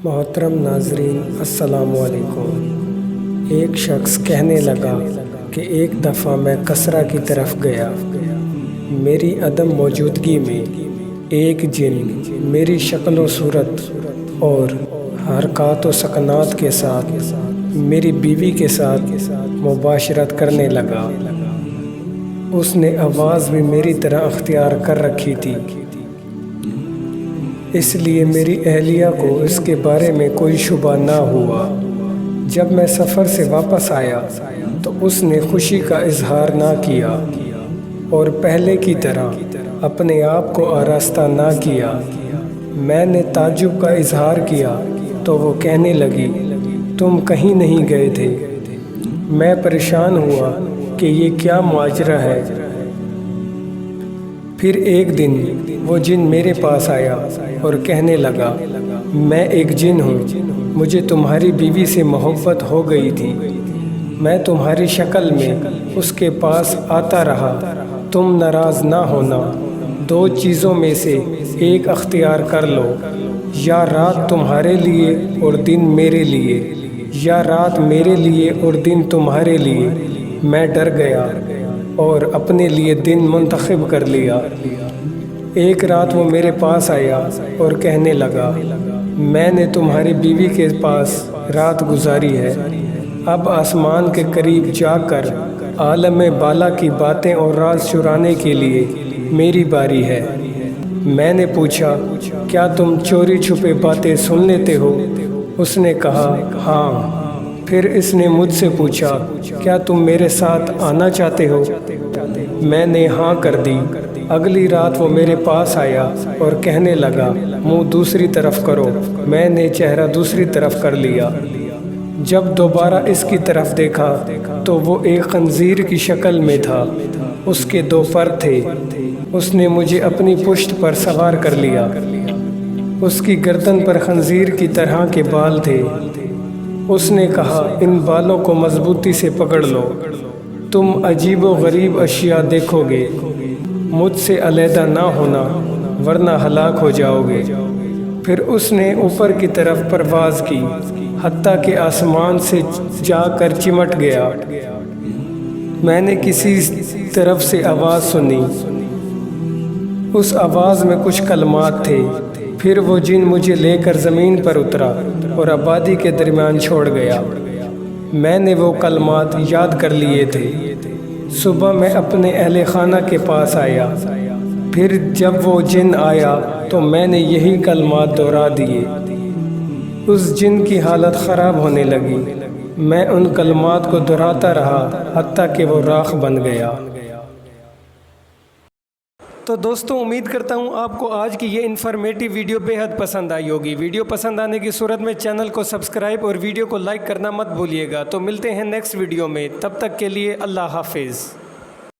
محترم ناظرین السلام علیکم۔ ایک شخص کہنے لگا کہ ایک دفعہ میں کسرا کی طرف گیا۔ میری عدم موجودگی میں ایک جن میری شکل و صورت اور حرکات و سکنات کے ساتھ میری بیوی کے ساتھ مباشرت کرنے لگا۔ اس نے آواز بھی میری طرح اختیار کر رکھی تھی، اس لیے میری اہلیہ کو اس کے بارے میں کوئی شبہ نہ ہوا۔ جب میں سفر سے واپس آیا تو اس نے خوشی کا اظہار نہ کیا اور پہلے کی طرح اپنے آپ کو آراستہ نہ کیا۔ میں نے تعجب کا اظہار کیا تو وہ کہنے لگی، تم کہیں نہیں گئے تھے؟ میں پریشان ہوا کہ یہ کیا ماجرا ہے۔ پھر ایک دن وہ جن میرے پاس آیا اور کہنے لگا، میں ایک جن ہوں، مجھے تمہاری بیوی سے محبت ہو گئی تھی۔ میں تمہاری شکل میں اس کے پاس آتا رہا۔ تم ناراض نہ ہونا، دو چیزوں میں سے ایک اختیار کر لو، یا رات تمہارے لیے اور دن میرے لیے، یا رات میرے لیے اور دن تمہارے لیے۔ میں ڈر گیا اور اپنے لیے دن منتخب کر لیا۔ ایک رات وہ میرے پاس آیا اور کہنے لگا، میں نے تمہاری بیوی کے پاس رات گزاری ہے، اب آسمان کے قریب جا کر عالم بالا کی باتیں اور راز چرانے کے لیے میری باری ہے۔ میں نے پوچھا، کیا تم چوری چھپے باتیں سن لیتے ہو؟ اس نے کہا، ہاں۔ پھر اس نے مجھ سے پوچھا، کیا تم میرے ساتھ آنا چاہتے ہو؟ میں نے ہاں کر دی۔ اگلی رات وہ میرے پاس آیا اور کہنے لگا، منہ دوسری طرف کرو۔ میں نے چہرہ دوسری طرف کر لیا۔ جب دوبارہ اس کی طرف دیکھا تو وہ ایک خنزیر کی شکل میں تھا، اس کے دو پر تھے۔ اس نے مجھے اپنی پشت پر سوار کر لیا۔ اس کی گردن پر خنزیر کی طرح کے بال تھے۔ اس نے کہا، ان بالوں کو مضبوطی سے پکڑ لو، تم عجیب و غریب اشیاء دیکھو گے۔ مجھ سے علیحدہ نہ ہونا ورنہ ہلاک ہو جاؤ گے۔ پھر اس نے اوپر کی طرف پرواز کی، حتیٰ کہ آسمان سے جا کر چمٹ گیا۔ میں نے کسی طرف سے آواز سنی، اس آواز میں کچھ کلمات تھے۔ پھر وہ جن مجھے لے کر زمین پر اترا اور آبادی کے درمیان چھوڑ گیا۔ میں نے وہ کلمات یاد کر لیے تھے۔ صبح میں اپنے اہل خانہ کے پاس آیا، پھر جب وہ جن آیا تو میں نے یہی کلمات دہرا دیے۔ اس جن کی حالت خراب ہونے لگی۔ میں ان کلمات کو دہراتا رہا حتیٰ کہ وہ راکھ بن گیا۔ تو دوستوں، امید کرتا ہوں آپ کو آج کی یہ انفارمیٹیو ویڈیو بے حد پسند آئی ہوگی۔ ویڈیو پسند آنے کی صورت میں چینل کو سبسکرائب اور ویڈیو کو لائک کرنا مت بھولیے گا۔ تو ملتے ہیں نیکسٹ ویڈیو میں، تب تک کے لیے اللہ حافظ۔